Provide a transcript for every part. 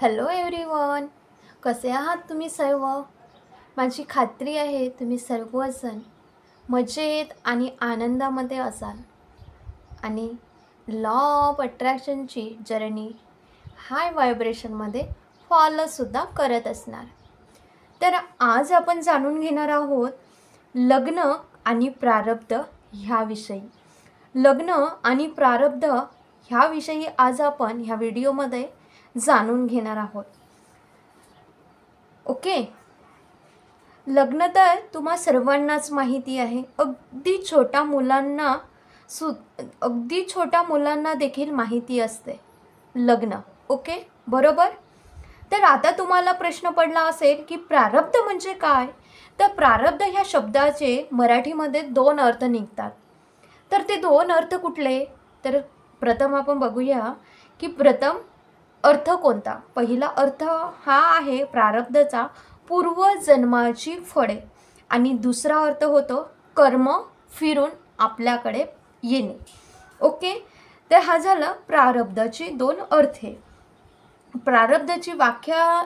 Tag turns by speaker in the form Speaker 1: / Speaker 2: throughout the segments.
Speaker 1: Hello everyone, कसे आहात तुम्ही सर्व? माझी खात्री आहे तुम्ही सर्वजण मजेत आणि आनंदामध्ये असाल आणि लॉ ऑफ अट्रॅक्शनची जर्नी हाय व्हायब्रेशनमध्ये फॉलोसुद्धा करत असणार. तर आज आपण जाणून घेणार आहोत लग्न आणि प्रारब्ध ह्याविषयी. लग्न आणि प्रारब्ध ह्याविषयी आज आपण ह्या व्हिडिओमध्ये जाणून घेणार आहोत. ओके. लग्न तर तुम्हा सर्वांनाच माहिती आहे. अगदी छोट्या मुलांना देखील माहिती असते लग्न. ओके, बरोबर. तर आता तुम्हाला प्रश्न पडला असेल की प्रारब्ध म्हणजे काय? तर प्रारब्ध ह्या शब्दाचे मराठीमध्ये 2 अर्थ निघतात. तर ते 2 अर्थ कुठले? तर प्रथम आपण बघूया की प्रथम अर्थ कोणता. पहिला अर्थ हा आहे प्रारब्धचा पूर्वजन्माची फळे आणि दुसरा अर्थ होतो कर्म फिरून आपल्याकडे येणे. ओके, तर हा झाला प्रारब्धाची 2 अर्थ. प्रारब्धाची व्याख्या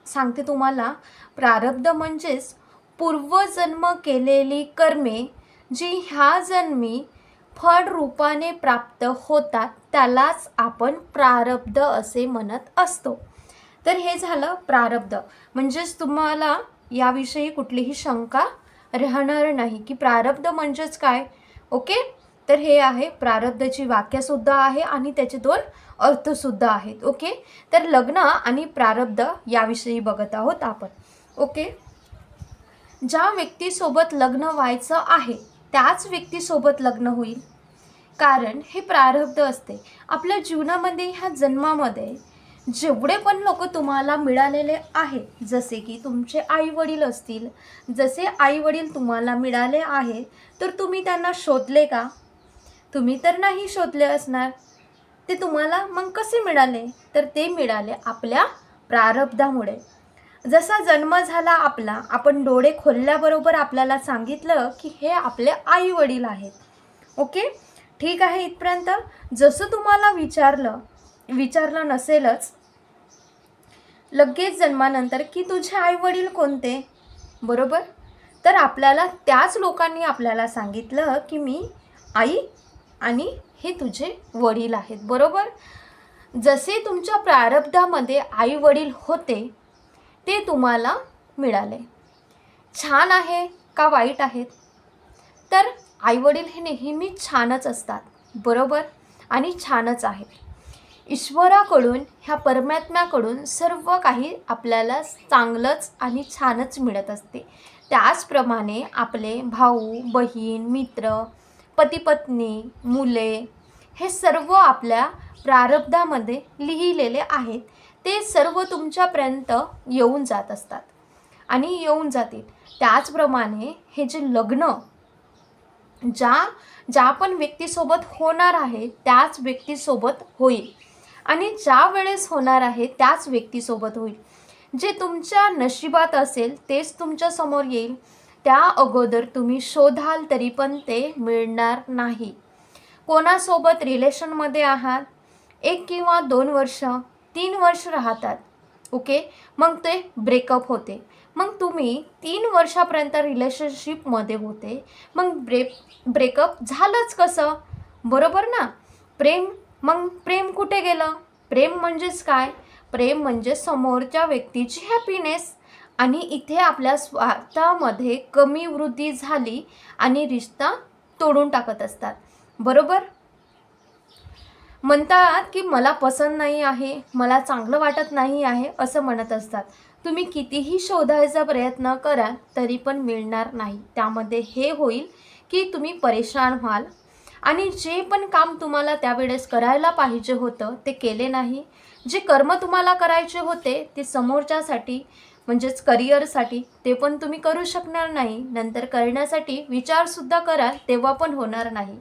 Speaker 1: सांगते तुम्हाला. प्रारब्ध म्हणजेच पूर्वजन्म केलेली कर्मे जी ह्या जन्मी फळ रूपाने प्राप्त होतात त्यालाच आपण प्रारब्ध असे म्हणत असतो. तर हे झालं प्रारब्ध. म्हणजेच तुम्हाला याविषयी कुठलीही शंका राहणार नाही की प्रारब्ध म्हणजेच काय. ओके, तर हे आहे प्रारब्धाची व्याख्यासुद्धा आहे आणि त्याचे 2 अर्थसुद्धा आहेत. ओके, तर लग्न आणि प्रारब्ध याविषयी बघत आहोत आपण. ओके, ज्या व्यक्तीसोबत लग्न व्हायचं आहे त्याच व्यक्तीसोबत लग्न होईल, कारण हे प्रारब्ध असते. आपल्या जीवनामध्ये ह्या जन्मामध्ये जेवढे पण लोक तुम्हाला मिळालेले आहेत, जसे की तुमचे आईवडील असतील, जसे आईवडील तुम्हाला मिळाले आहे, तर तुम्ही त्यांना शोधले का? तुम्ही तर नाही शोधले असणार. ते तुम्हाला मग कसे मिळाले? तर ते मिळाले आपल्या प्रारब्धामुळे. जसा जन्म झाला आपला, आपण डोळे खोलल्याबरोबर आपल्याला सांगितलं की हे आपले आईवडील आहेत. ओके, ठीक आहे इथपर्यंत. जसं तुम्हाला विचारलं नसेलच लगेच जन्मानंतर की तुझे आईवडील कोणते, बरोबर. तर आपल्याला त्याच लोकांनी आपल्याला सांगितलं की मी आई आणि हे तुझे वडील आहेत, बरोबर. जसे तुमच्या प्रारब्धामध्ये आईवडील होते ते तुम्हाला मिळाले. छान आहे का वाईट आहेत? तर आईवडील हे नेहमी छानच असतात, बरोबर, आणि छानच आहेत. ईश्वराकडून, ह्या परमात्म्याकडून सर्व काही आपल्याला चांगलंच आणि छानच मिळत असते. त्याचप्रमाणे आपले भाऊ बहीण मित्र पती-पत्नी मुले हे सर्व आपल्या प्रारब्धामध्ये लिहिलेले आहेत. ते सर्व तुमच्यापर्यंत येऊन जात असतात आणि येऊन जातील. त्याचप्रमाणे हे जे लग्न ज्या पण व्यक्तीसोबत होणार आहे त्याच व्यक्तीसोबत होईल आणि ज्या वेळेस होणार आहे त्याच व्यक्तीसोबत होईल. जे तुमच्या नशिबात असेल तेच तुमच्या समोर येईल. त्या अगोदर तुम्ही शोधाल तरी पण ते मिळणार नाही. कोणासोबत रिलेशनमध्ये आहात, 1 किंवा 2 वर्ष 3 वर्ष राहतात. ओके, मग ते ब्रेकअप होते. मग तुम्ही 3 वर्षापर्यंत रिलेशनशिपमध्ये होते, मग ब्रेकअप झालंच कसं, बरोबर ना. मग प्रेम कुठे गेलं? प्रेम म्हणजेच काय? प्रेम म्हणजे समोरच्या व्यक्तीची हॅपीनेस. आणि इथे आपल्या स्वार्थामध्ये कमी वृद्धी झाली आणि रिश्ता तोडून टाकत असतात, बरोबर. म्हणतात की मला पसंत नाही आहे, मला चांगलं वाटत नाही आहे असं म्हणत असतात. तुम्ही कितीही शोधायचा प्रयत्न कराल तरी पण मिळणार नाही. त्यामध्ये हे होईल की तुम्ही परेशान व्हाल आणि जे पण काम तुम्हाला त्यावेळेस करायला पाहिजे होतं ते केले नाही. जे कर्म तुम्हाला करायचे होते ते समोरच्यासाठी म्हणजेच करिअरसाठी ते पण तुम्ही करू शकणार नाही. नंतर करण्यासाठी विचारसुद्धा कराल तेव्हा पण होणार नाही.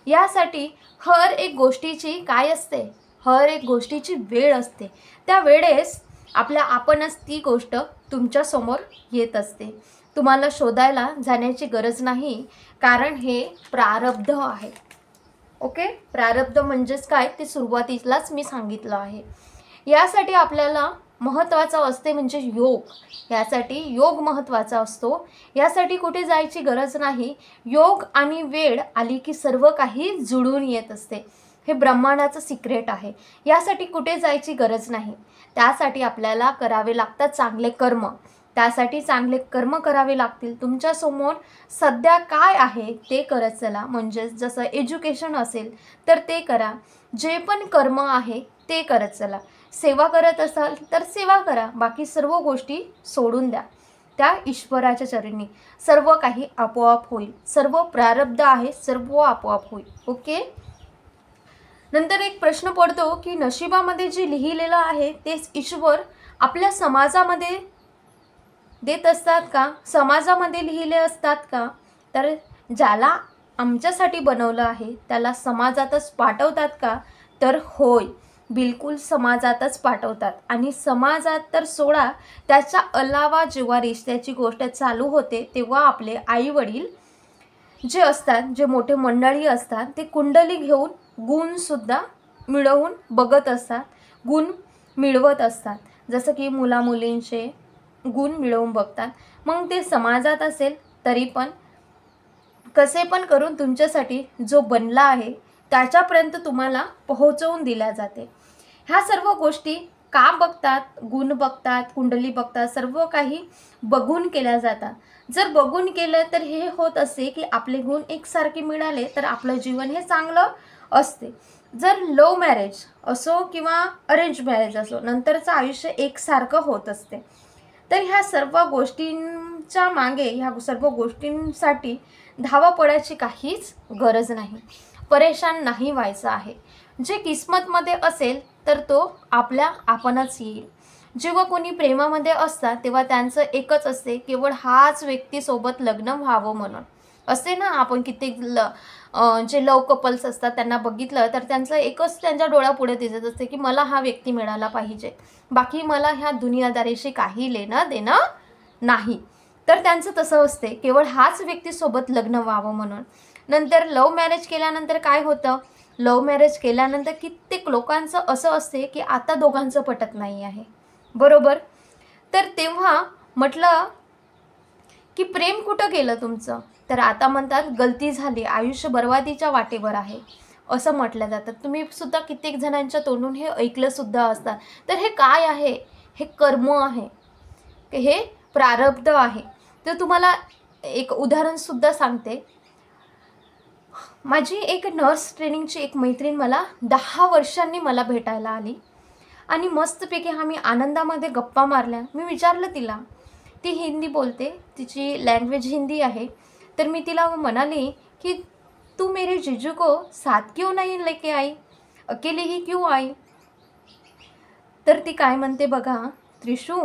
Speaker 1: यासाठी हर एक गोष्टीची काय असते, हर एक गोष्टीची वेळ असते. त्या वेळेस आपणच ती गोष्ट तुमच्यासमोर येत असते. तुम्हाला शोधायला जाण्याची गरज नाही, कारण हे प्रारब्ध आहे. ओके, प्रारब्ध म्हणजेच काय ते सुरुवातीलाच मी सांगितलं आहे. यासाठी आपल्याला महत्त्वाचा असते म्हणजे योग. यासाठी योग महत्त्वाचा असतो. यासाठी कुठे जायची गरज नाही. योग आणि वेळ आली की सर्व काही जुळून येत असते. हे ब्रह्मांडाचं सिक्रेट आहे. यासाठी कुठे जायची गरज नाही. त्यासाठी आपल्याला करावे लागतात चांगले कर्म. त्यासाठी चांगले कर्म करावे लागतील. तुमच्यासमोर सध्या काय आहे ते करत चला. म्हणजे जसं एज्युकेशन असेल तर ते करा. जे पण कर्म आहे ते करत चला. सेवा करत असाल तर सेवा करा. बाकी सर्व गोष्टी सोडून द्या. त्या ईश्वराच्या चरणी सर्व काही आपोआप होईल. सर्व प्रारब्ध आहे, सर्व आपोआप होईल. ओके. नंतर एक प्रश्न पडतो की नशिबामध्ये जे लिहिलेलं आहे तेच ईश्वर आपल्या समाजामध्ये देत असतात का? समाजामध्ये लिहिले असतात का? तर ज्याला आमच्यासाठी बनवलं आहे त्याला समाजातच पाठवतात का? तर होय, बिलकुल समाजातच पाठवतात. आणि समाजात तर सोडा, त्याच्या अलावा जेव्हा रिश्त्याची गोष्ट चालू होते तेव्हा आपले आई वडील जे असतात, जे मोठे मंडळी असतात, ते कुंडली घेऊन गुणसुद्धा मिळवून बघत असतात, गुण मिळवत असतात. जसं की मुलामुलींचे गुण मिळवून बघतात. मग ते समाजात असेल तरी पण कसे पण करून तुमच्यासाठी जो बनला आहे त्याच्यापर्यंत तुम्हाला पोहोचवून दिल्या जाते. ह्या सर्व गोष्टी का बघतात? गुण बघतात, कुंडली बघतात, सर्व काही बघून केल्या जातात. जर बघून केलं तर हे होत असते की आपले गुण एकसारखे मिळाले तर आपलं जीवन हे चांगलं असते. जर लव्ह मॅरेज असो किंवा अरेंज मॅरेज असो, नंतरचं आयुष्य एकसारखं होत असते. तर ह्या सर्व गोष्टींच्या मागे, ह्या सर्व गोष्टींसाठी धावपळाची काहीच गरज नाही. परेशान नाही व्हायचं आहे. जे किस्मतमध्ये असेल तर तो आपणच येईल. जेव्हा कोणी प्रेमामध्ये असतात तेव्हा त्यांचं एकच असते, केवळ हाच व्यक्तीसोबत लग्न व्हावं म्हणून. असते ना, आपण कित्येक जे लव कपल्स असतात त्यांना बघितलं तर त्यांचं एकच त्यांच्या डोळ्यापुढे दिसत असते की मला हा व्यक्ती मिळाला पाहिजे, बाकी मला ह्या दुनियादारीशी काही लेणं देणं नाही. तर त्यांचं तसं असते, केवळ हाच व्यक्तीसोबत लग्न व्हावं म्हणून. नंतर लव्ह मॅरेज केल्यानंतर काय होतं? लव्ह मॅरेज केल्यानंतर कित्येक लोकांचं असं असते की आता दोघांचं पटत नाही आहे, बरोबर. तर तेव्हा म्हटलं की प्रेम कुठं गेलं तुमचं? तर आता म्हणतात गलती झाली, आयुष्य बर्बादीच्या वाटेवर आहे असं म्हटलं जातं. तुम्ही सुद्धा कित्येक जणांच्या तोंडून हे ऐकलं सुद्धा असतात. तर हे काय आहे? हे कर्म आहे, हे प्रारब्ध आहे. तर तुम्हाला एक उदाहरणसुद्धा सांगते. माझी एक नर्स ट्रेनिंगची एक मैत्रीण मला 10 वर्षांनी मला भेटायला आली आणि मस्तपैकी आम्ही आनंदामध्ये गप्पा मारल्या. मी विचारलं तिला, ती हिंदी बोलते, तिची लँग्वेज हिंदी आहे. तर मी तिला म्हणाली की तू मेरे जीजू को साथ क्यों नहीं लेके आई, अकेले ही क्यों आई? तर ती काय म्हणते बघा, त्रिशू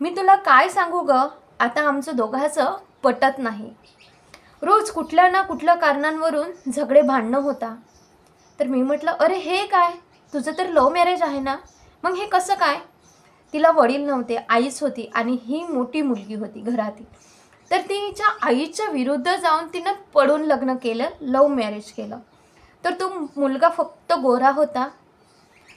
Speaker 1: मी तुला काय सांगू ग, आता आमचं दोघांचं पटत नाही. रोज कुठल्या ना कुठल्या कारणांवरून झगडे भांडणं होता. तर मी म्हटलं अरे हे काय, तुझं तर लव्ह मॅरेज आहे ना, मग हे कसं काय? तिला वडील नव्हते, आईच होती आणि ही मोठी मुलगी होती घरातील. तर तिच्या आईच्या विरुद्ध जाऊन तिनं पळून लग्न केलं, लव्ह मॅरेज केलं. तर तो मुलगा फक्त गोरा होता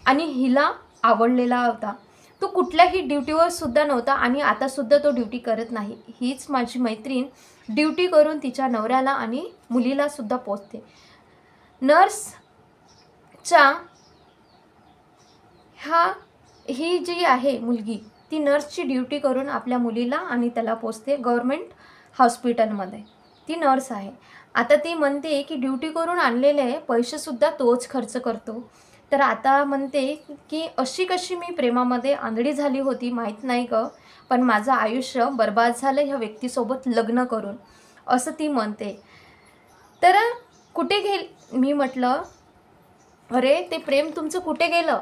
Speaker 1: आणि हिला आवडलेला होता. तो कुठल्याही ड्युटीवर सुद्धा नव्हता आणि आतासुद्धा तो ड्युटी करत नाही. हीच माझी मैत्रीण ड्युटी करून तिच्या नवऱ्याला आणि मुलीला सुद्धा पोचते. नर्सच्या ही जी आहे मुलगी, ती नर्सची ड्युटी करून आपल्या मुलीला आणि त्याला पोचते गव्हर्मेंट हॉस्पिटलमध्ये. ती नर्स आहे. आता ती म्हणते की ड्युटी करून आणलेले पैसेसुद्धा तोच खर्च करतो. तर आता म्हणते की अशी कशी मी प्रेमामध्ये आंधळी झाली होती माहीत नाही ग, पण माझं आयुष्य बर्बाद झालं ह्या व्यक्तीसोबत लग्न करून, असं ती म्हणते. तर कुठे गेल, मी म्हटलं अरे ते प्रेम तुमचं कुठे गेलं?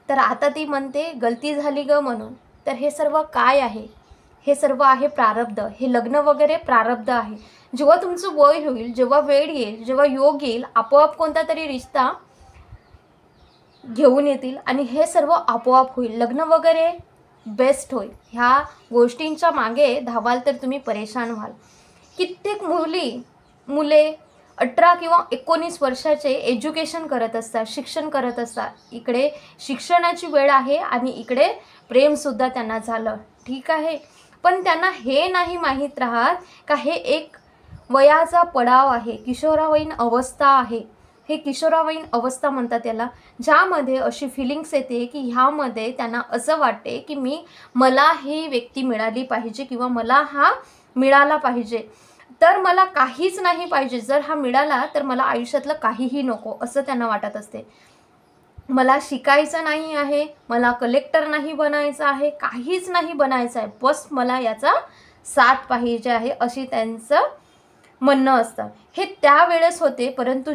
Speaker 1: तर आता ती म्हणते गलती झाली ग म्हणून. तर हे सर्व काय आहे? हे सर्व आहे प्रारब्ध. हे लग्न वगैरे प्रारब्ध आहे. जेव्हा तुमचं वय होईल, जेव्हा वेळ येईल, जेव्हा योग येईल, आपोआप कोणता तरी रिश्ता घेऊन येतील आणि हे सर्व आपोआप होईल. लग्न वगैरे बेस्ट होईल. ह्या गोष्टींच्या मागे धावाल तर तुम्ही परेशान व्हाल. कित्येक मुले 18 किंवा 19 वर्षाचे एज्युकेशन करत असतात, शिक्षण करत असतात. इकडे शिक्षणाची वेळ आहे आणि इकडे प्रेमसुद्धा त्यांना झालं, ठीक आहे. पण त्यांना हे नाही माहीत राहत का हे एक वयाचा पडाव आहे, किशोरावयीन अवस्था आहे. हे किशोरावयीन अवस्था म्हणतात याला, ज्यामध्ये अशी फिलिंग्स येते की ह्यामध्ये त्यांना असं वाटते की मला ही व्यक्ती मिळाली पाहिजे किंवा मला हा मिळाला पाहिजे, तर मला काहीच नाही पाहिजे. जर हा मिळाला तर मला आयुष्यातलं काहीही नको असं त्यांना वाटत असते. मला शिकायचं नाही आहे, मला कलेक्टर नाही बनायचं आहे, काहीच नाही बनायचं आहे, बस मला याचा साथ पाहिजे आहे, अशी त्यांचं म्हणणं असतं. हे त्यावेळेस होते, परंतु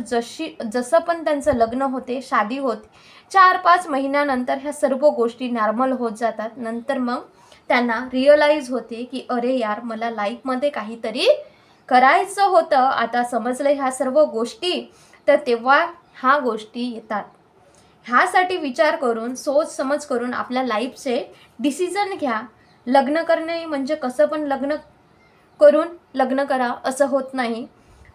Speaker 1: जसं पण त्यांचं लग्न होते, शादी होते, 4-5 महिन्यानंतर ह्या सर्व गोष्टी नॉर्मल होत जातात. नंतर मग त्यांना रिअलाईज होते की अरे यार, मला लाईफमध्ये काहीतरी करायचं होतं, आता समजलं ह्या सर्व गोष्टी. तर तेव्हा ह्या गोष्टी येतात. ह्यासाठी विचार करून, सोच समज करून आपल्या लाईफचे डिसिजन घ्या. लग्न करणे म्हणजे कसं पण लग्न करून लग्न करा असं होत नाही.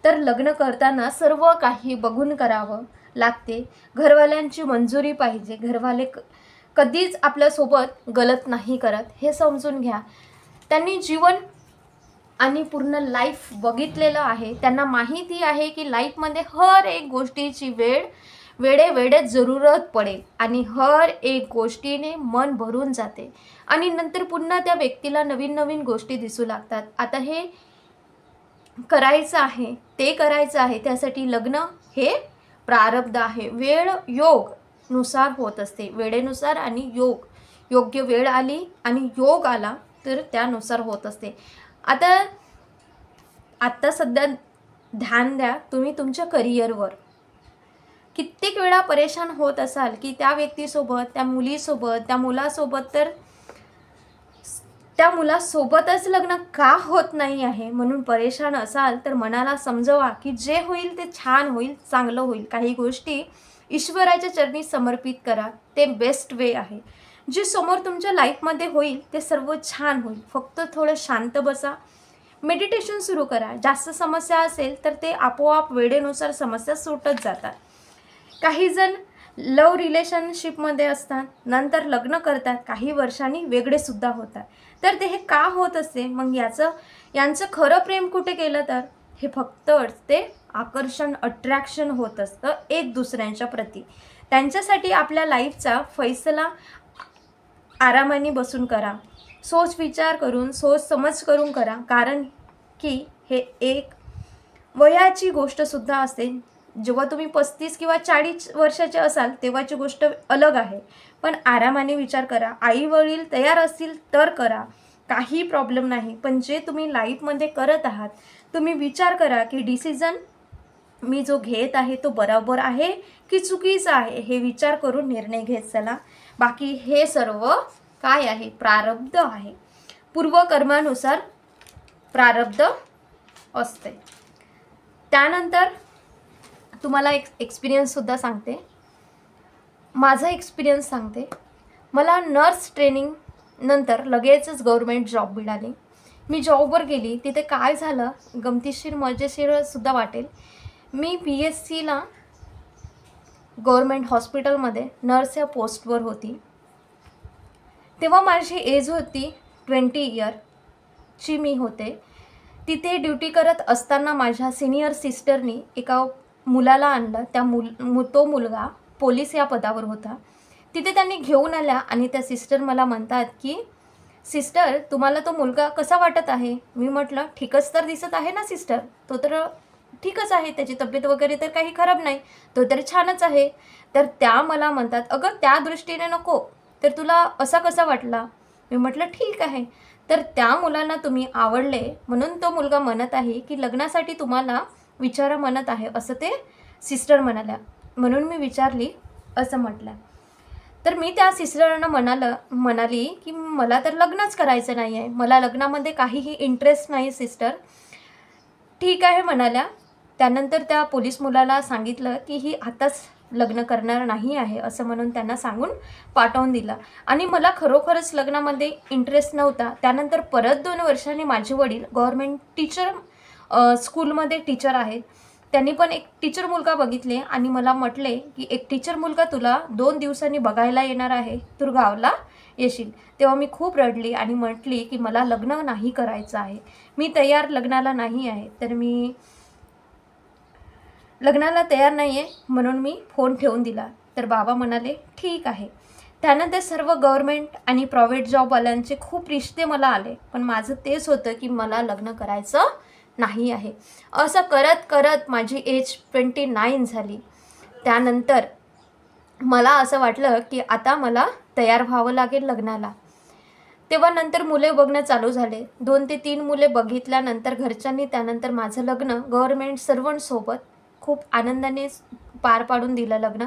Speaker 1: तर लग्न करताना सर्व काही बघून करावं लागते. घरवाल्यांची मंजुरी पाहिजे. घरवाले कधीच आपल्यासोबत गलत नाही करत, हे समजून घ्या. त्यांनी जीवन आणि पूर्ण लाईफ बघितलेलं आहे. त्यांना माहिती आहे की लाईफमध्ये हर एक गोष्टीची वेळेत जरूरत पडेल आणि हर एक गोष्टीने मन भरून जाते आणि नंतर पुन्हा त्या व्यक्तीला नवीन नवीन गोष्टी दिसू लागतात. आता हे करायचं आहे, ते करायचं आहे, त्यासाठी लग्न हे प्रारब्ध आहे. वेळ योग नुसार होत असते, वेळेनुसार आणि योग्य वेळ आली आणि योग आला तर त्यानुसार होत असते. आता सध्या ध्यान द्या तुम्ही तुमच्या करिअरवर. कित्येक वेळा परेशान होत असाल की त्या व्यक्तीसोबत, त्या मुलीसोबत, त्या मुलासोबत, तर त्या मुलासोबतच लग्न का होत नाही आहे म्हणून परेशान असाल तर मनाला समजवा की जे होईल ते छान होईल, चांगलं होईल. काही गोष्टी ईश्वराच्या चरणी समर्पित करा, ते बेस्ट वे आहे. जे समोर तुमच्या लाईफमध्ये होईल ते सर्व छान होईल. फक्त थोडं शांत बसा, मेडिटेशन सुरू करा. जास्त समस्या असेल तर ते आपोआप वेळेनुसार समस्या सुटत जातात. काही जण लव रिलेशनशिपमध्ये असतात, नंतर लग्न करतात, काही वर्षांनी वेगळे सुद्धा होतात. तर ते हे का होत असते? मग यांचं खरं प्रेम कुठे केलं तर हे फक्त ते आकर्षण, अट्रॅक्शन होत असतं एक दुसऱ्यांच्या प्रती. त्यांच्यासाठी आपल्या लाईफचा फैसला आरामाने बसून करा, सोच विचार करून, सोच समज करून करा. कारण की हे एक वयाची गोष्टसुद्धा असते. जेव्हा तुम्ही 35 किंवा 40 वर्षाचे असाल तेव्हाची गोष्ट अलग आहे, पण आरामाने विचार करा. आई वडील तयार असतील तर करा, काही प्रॉब्लेम नाही. पण जे तुम्ही लाईफमध्ये करत आहात तुम्ही विचार करा की डिसिजन मी जो घेत आहे तो बरोबर आहे की चुकीचा आहे, हे विचार करून निर्णय घेत चला. बाकी हे सर्व काय आहे? प्रारब्ध आहे. पूर्वकर्मानुसार प्रारब्ध असते. त्यानंतर तुम्हाला एक एक्सपिरियन्ससुद्धा सांगते, माझा एक्सपिरियन्स सांगते. मला नर्स ट्रेनिंग नंतर लगेचच गव्हर्मेंट जॉब मिळाली. मी जॉबवर गेली. तिथे काय झालं, गमतीशीर मजेशीरसुद्धा वाटेल. मी PSCला गव्हर्मेंट हॉस्पिटलमध्ये नर्स या पोस्टवर होती. तेव्हा माझी एज होती 20 इयरची मी होते. तिथे ड्युटी करत असताना माझ्या सिनियर सिस्टरनी एका मुलाला आणलं. तो मुलगा पोलीस या पदावर होता. तिथे त्यांनी घेऊन आल्या आणि त्या सिस्टर मला म्हणतात की सिस्टर, तुम्हाला तो मुलगा कसा वाटत आहे? मी म्हटलं ठीकच तर दिसत आहे ना सिस्टर, तो तर ठीकच आहे, त्याची तब्येत वगैरे तर काही खराब नाही, तो तर छानच आहे. तर त्या मला म्हणतात अगं त्या दृष्टीने नको, तर तुला असा कसा वाटला? मी म्हटलं ठीक आहे. तर त्या मुलांना तुम्ही आवडले म्हणून तो मुलगा म्हणत आहे की लग्नासाठी तुम्हाला विचारा म्हणत आहे, असं ते सिस्टर म्हणाल्या. म्हणून मी विचारली असं म्हटलं. तर मी त्या सिस्टरांना म्हणाली की मला तर लग्नच करायचं नाही आहे, मला लग्नामध्ये काहीही इंटरेस्ट नाही सिस्टर. ठीक आहे म्हणाल्या. त्यानंतर त्या पोलीस मुलाला सांगितलं की ही आताच लग्न करणार नाही आहे असं म्हणून त्यांना सांगून पाठवून दिलं. आणि मला खरोखरच लग्नामध्ये इंटरेस्ट नव्हता. त्यानंतर परत 2 वर्षांनी माझे वडील गव्हर्मेंट टीचर स्कूलमध्ये टीचर आहेत, त्यांनी पण एक टीचर मुलगा बघितले आणि मला म्हटले की एक टीचर मुलगा तुला 2 दिवसांनी बघायला येणार आहे, तू गावाला येशील. तेव्हा मी खूप रडली आणि म्हटली की मला लग्न नाही करायचं आहे, मी तयार लग्नाला नाही आहे, तर मी लग्नाला तयार नाही आहे, म्हणून मी फोन ठेवून दिला. तर बाबा म्हणाले ठीक आहे. त्यानंतर सर्व गव्हर्मेंट आणि प्रायव्हेट जॉबवाल्यांचे खूप रिश्ते मला आले, पण माझं तेच होतं की मला लग्न करायचं नाही आहे. असं करत करत माझी एज 29 झाली. त्यानंतर मला असं वाटलं की आता मला तयार व्हावं लागेल लग्नाला. तेव्हा नंतर मुले बघणं चालू झाले. 2 ते 3 मुले बघितल्यानंतर घरच्यांनी त्यानंतर माझं लग्न गव्हर्मेंट सर्वंटसोबत खूप आनंदाने पार पाडून दिलं लग्न.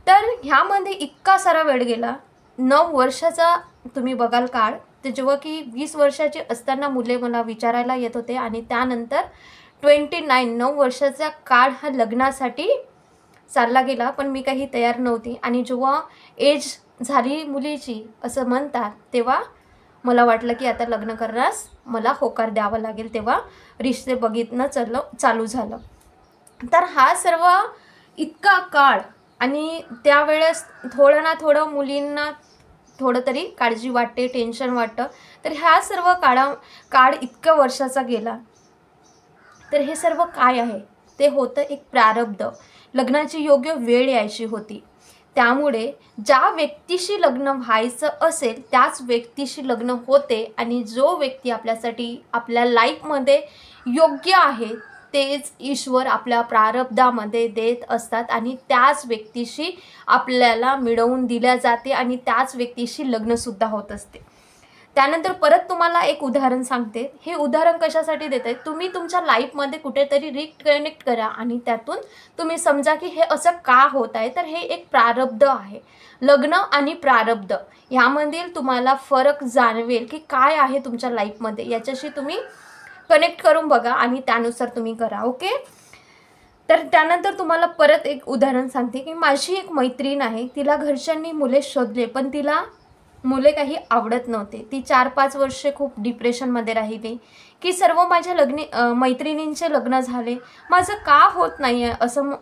Speaker 1: तर ह्यामध्ये इतका सारा वेळ गेला. 9 वर्षाचा तुम्ही बघाल काळ, तर जेव्हा की 20 वर्षाचे असताना मुले मला विचारायला येत होते आणि त्यानंतर 9 वर्षाचा काळ हा लग्नासाठी चालला गेला, पण मी काही तयार नव्हती. आणि जेव्हा एज झाली मुलीची असं म्हणतात, तेव्हा मला वाटलं की आता लग्न करण्यास मला होकार द्यावा लागेल. तेव्हा रिश्ते बघितणं चालू झालं. तर हा सर्व इतका काळ, आणि त्यावेळेस थोडं ना थोडं मुलींना थोडं तरी काळजी वाटते, टेन्शन वाटतं. तर ह्या सर्व काळ इतक्या वर्षाचा गेला. तर हे सर्व काय आहे, ते होतं एक प्रारब्ध. लग्नाची योग्य वेळ यायची होती. त्यामुळे ज्या व्यक्तीशी लग्न व्हायचं असेल त्याच व्यक्तीशी लग्न होते, आणि जो व्यक्ती आपल्यासाठी आपल्या लाईफमध्ये योग्य आहे तेच ईश्वर आपल्या प्रारब्धामध्ये देत असतात, आणि त्याच व्यक्तीशी आपल्याला मिळवून दिल्या जाते, आणि त्याच व्यक्तीशी लग्नसुद्धा होत असते. त्यानंतर परत तुम्हाला एक उदाहरण सांगते. हे उदाहरण कशासाठी देत आहे, तुम्ही तुमच्या लाईफमध्ये कुठेतरी रिकनेक्ट करा आणि त्यातून तुम्ही समजा की हे असं का होत आहे. तर हे एक प्रारब्ध आहे. लग्न आणि प्रारब्ध ह्यामधील तुम्हाला फरक जाणवेल की काय आहे तुमच्या लाईफमध्ये. याच्याशी तुम्ही कनेक्ट करून बघा आणि त्यानुसार तुम्ही करा. ओके. तर त्यानंतर तुम्हाला परत एक उदाहरण सांगते की माझी एक मैत्रीण आहे. तिला घरच्यांनी मुले शोधले, पण तिला मुले काही आवडत नव्हते. ती 4-5 वर्षे खूप डिप्रेशनमध्ये राहिली की सर्व माझ्या मैत्रिणींचे लग्न झाले, माझं का होत नाही आहे, असं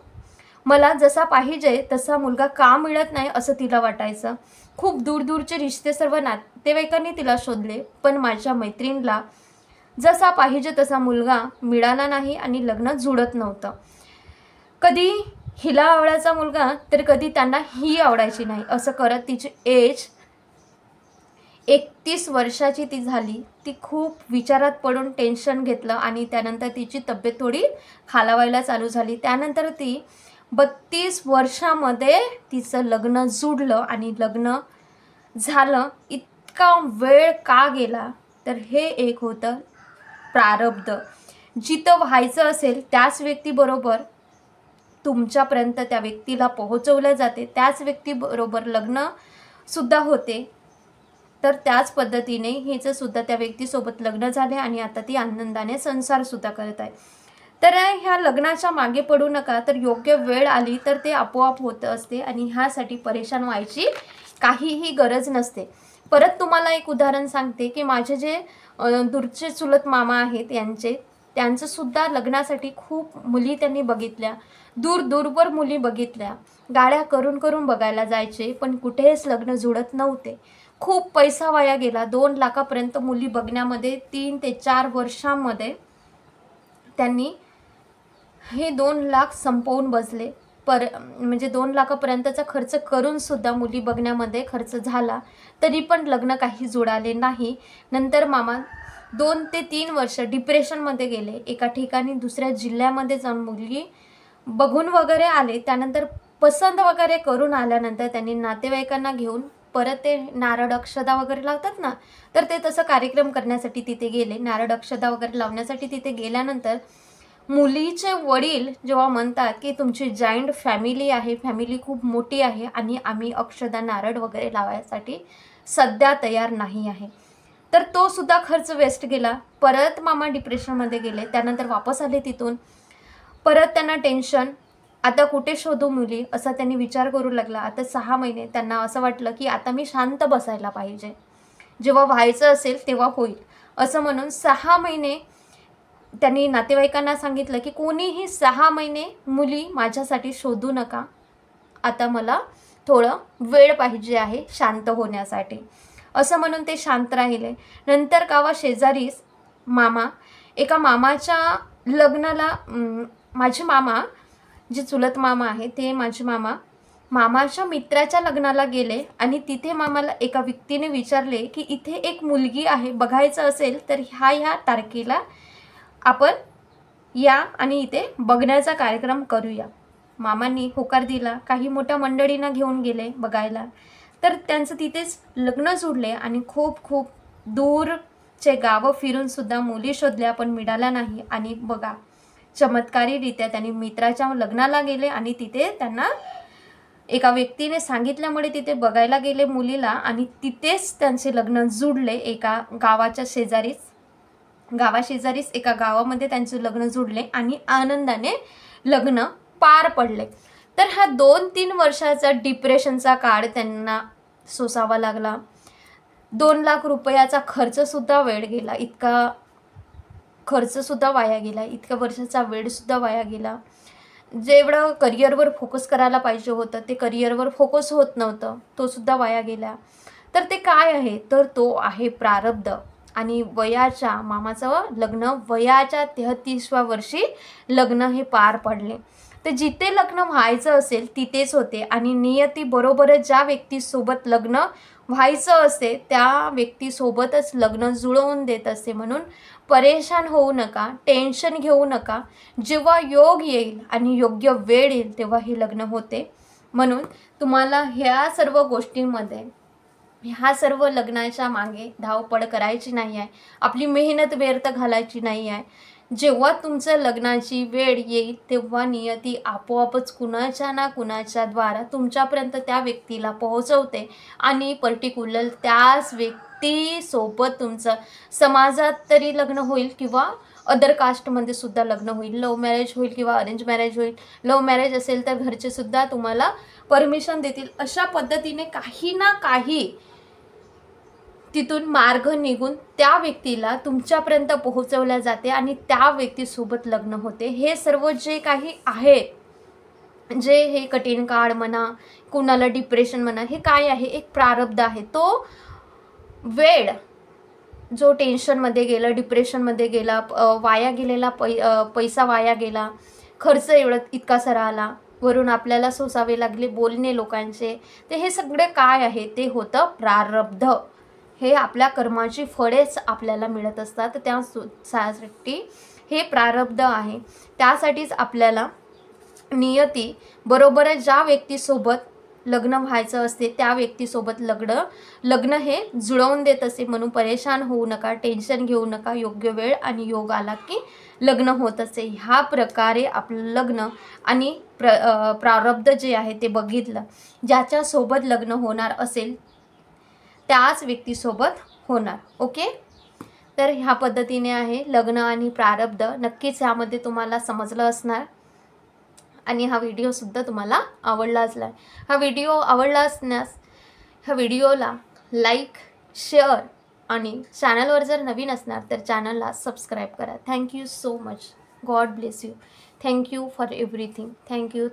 Speaker 1: मला जसा पाहिजे तसा मुलगा का मिळत नाही असं तिला वाटायचं. खूप दूरदूरचे रिश्ते सर्व नातेवाईकांनी तिला शोधले, पण माझ्या मैत्रिणीला जसा पाहिजे तसा मुलगा मिळाला नाही आणि लग्न जुळत नव्हतं. कधी हिला आवडायचा मुलगा तर कधी त्यांना ही आवडायची नाही. असं करत तिची एज 31 वर्षाची ती झाली. ती खूप विचारात पडून टेन्शन घेतलं आणि त्यानंतर तिची तब्येत थोडी खालावायला चालू झाली. त्यानंतर ती 32 वर्षामध्ये तिचं लग्न जुळलं आणि लग्न झालं. इतका वेळ का गेला, तर हे एक होतं प्रारब्ध. जिथं व्हायचं असेल त्याच व्यक्तीबरोबर तुमच्यापर्यंत त्या व्यक्तीला पोहोचवलं जाते, त्याच व्यक्तीबरोबर लग्नसुद्धा होते. तर त्याच पद्धतीने हिचं सुद्धा त्या व्यक्तीसोबत लग्न झाले आणि आता ती आनंदाने संसारसुद्धा करत आहे. तर ह्या लग्नाच्या मागे पडू नका. तर योग्य वेळ आली तर ते आपोआप होत असते आणि ह्यासाठी परेशान व्हायची काहीही गरज नसते. परत तुम्हाला एक उदाहरण सांगते की माझे जे दूरचे चुलत मामा आहेत त्यांचंसुद्धा लग्नासाठी खूप मुली त्यांनी बघितल्या. दूरवर मुली बघितल्या. गाड्या करून बघायला जायचे, पण कुठेच लग्न जुळत नव्हते. खूप पैसा वाया गेला. 2 लाखापर्यंत मुली बघण्यामध्ये 3 ते 4 वर्षांमध्ये त्यांनी हे 2 लाख संपवून बसले. म्हणजे 2 लाखापर्यंतचा खर्च करून सुद्धा मुली बघण्यामध्ये खर्च झाला, तरी पण लग्न काही जुळाले नाही. नंतर मामा 2 ते 3 वर्ष डिप्रेशनमध्ये गेले. एका ठिकाणी दुसऱ्या जिल्ह्यामध्ये जाऊन मुलगी बघून वगैरे आले. त्यानंतर पसंत वगैरे करून आल्यानंतर त्यांनी नातेवाईकांना घेऊन परत ते नारळ अक्षदा वगैरे लावतात ना, तर ते तसं कार्यक्रम करण्यासाठी तिथे गेले. नारळ अक्षदा वगैरे लावण्यासाठी तिथे गेल्यानंतर मुलीचे वडील जेव्हा म्हणतात की तुमची जॉईंट फॅमिली आहे, फॅमिली खूप मोठी आहे आणि आम्ही अक्षदा नारळ वगैरे लावायसाठी सध्या तयार नाही आहे, तर तो सुद्धा खर्च वेस्ट गेला. परत मामा डिप्रेशनमध्ये गेले. त्यानंतर वापस आले तिथून. परत त्यांना टेन्शन, आता कुठे शोधू मुली असा त्यांनी विचार करू लागला. आता 6 महिने त्यांना असं वाटलं की आता मी शांत बसायला पाहिजे, जेव्हा व्हायचं असेल तेव्हा होईल असं म्हणून 6 महिने त्यांनी नातेवाईकांना सांगितलं की कोणीही 6 महिने मुली माझ्यासाठी शोधू नका, आता मला थोडं वेळ पाहिजे आहे शांत होण्यासाठी, असं म्हणून ते शांत राहिले. नंतर गावाशेजारीच एका मामाच्या लग्नाला माझे मामा जे चुलत मामा आहे ते माझे मामाच्या मित्राच्या लग्नाला गेले आणि तिथे मामाला एका व्यक्तीने विचारले की इथे एक मुलगी आहे, बघायचं असेल तर ह्या तारखेला आपण या आणि इथे बघण्याचा कार्यक्रम करूया. मामांनी होकार दिला. काही मोठ्या मंडळींना घेऊन गेले बघायला. तर त्यांचं तिथेच लग्न जुळले आणि खूप खूप दूरचे गावं फिरूनसुद्धा मुली शोधल्या पण मिळाल्या नाही. आणि बघा, चमत्कारीरित्या त्यांनी मित्राच्या लग्नाला गेले आणि तिथे त्यांना एका व्यक्तीने सांगितल्यामुळे तिथे बघायला गेले मुलीला आणि तिथेच त्यांचे लग्न जुळले. एका गावाशेजारीच एका गावामध्ये त्यांचे लग्न जुळले आणि आनंदाने लग्न पार पडले. तर हा 2-3 वर्षाचा डिप्रेशनचा काळ त्यांना सोसावा लागला. 2 लाख रुपयाचा खर्चसुद्धा वेळ गेला, इतका खर्चसुद्धा वाया गेला, इतक्या वर्षाचा वेळसुद्धा वाया गेला. जेवढं करिअरवर फोकस करायला पाहिजे होतं ते करिअरवर फोकस होत नव्हतं, तो सुद्धा वाया गेला. तर ते काय आहे, तर तो आहे प्रारब्ध. आणि मामाचं लग्न वयाच्या 33व्या वर्षी लग्न हे पार पडले. तर जिथे लग्न व्हायचं असेल तिथेच होते आणि नियतीबरोबरच ज्या व्यक्तीसोबत लग्न व्हायचं असते त्या व्यक्तीसोबतच लग्न जुळवून देत असते. म्हणून परेशान होऊ नका, टेन्शन घेऊ नका. जेव्हा योग येईल आणि योग्य वेळ येईल तेव्हा हे लग्न होते. म्हणून तुम्हाला ह्या सर्व गोष्टींमध्ये, ह्या सर्व लग्नाच्या मागे धावपळ करायची नाही आहे, आपली मेहनत व्यर्थ घालायची नाही आहे. जेव्हा तुमचं लग्नाची वेळ येईल तेव्हा नियती आपोआपच कुणाच्या ना कुणाच्या द्वारा तुमच्यापर्यंत त्या व्यक्तीला पोहोचवते आणि पर्टिक्युलर त्याच व्यक्तीसोबत तुमचं समाजात तरी लग्न होईल किंवा अदर कास्टमध्ये सुद्धा लग्न होईल. लव्ह मॅरेज होईल किंवा अरेंज मॅरेज होईल. लव्ह मॅरेज असेल तर घरचे सुद्धा तुम्हाला परमिशन देतील. अशा पद्धतीने काही ना काही तिथून मार्ग निघून त्या व्यक्तीला तुमच्यापर्यंत पोहोचवल्या जाते आणि त्या व्यक्तीसोबत लग्न होते. हे सर्व जे काही आहे, जे हे कठीण काळ म्हणा, कुणाला डिप्रेशन म्हणा, हे काय आहे, एक प्रारब्ध आहे. तो वेळ जो टेन्शनमध्ये गेला, डिप्रेशनमध्ये गेला, वाया गेलेला पैसा वाया गेला, खर्च इतका सारा आला, वरून आपल्याला सोसावे लागले बोलणे लोकांचे, तर हे सगळे काय आहे, ते होतं प्रारब्ध. हे आपल्या कर्माची फळेच आपल्याला मिळत असतात. त्यासाठी हे प्रारब्ध आहे. त्यासाठीच आपल्याला नियती बरोबरच ज्या व्यक्तीसोबत लग्न व्हायचं असते त्या व्यक्तीसोबत लग्न हे जुळवून देत असते. म्हणून परेशान होऊ नका, टेन्शन घेऊ नका. योग्य वेळ आणि योग आला की लग्न होत असते. ह्या प्रकारे आपलं लग्न आणि प्रारब्ध जे आहे ते बघितलं. ज्याच्यासोबत लग्न होणार असेल त्याच व्यक्तीसोबत होणार. ओके, तर ह्या पद्धतीने आहे लग्न आणि प्रारब्ध. नक्कीच ह्यामध्ये तुम्हाला समजलं असणार आणि हा व्हिडिओसुद्धा तुम्हाला आवडला असणार. हा व्हिडिओ आवडला असण्यास ह्या व्हिडिओला लाईक, शेअर आणि चॅनलवर जर नवीन असणार तर चॅनलला सबस्क्राईब करा. Thank you so much. God bless you. Thank you for everything. Thank you.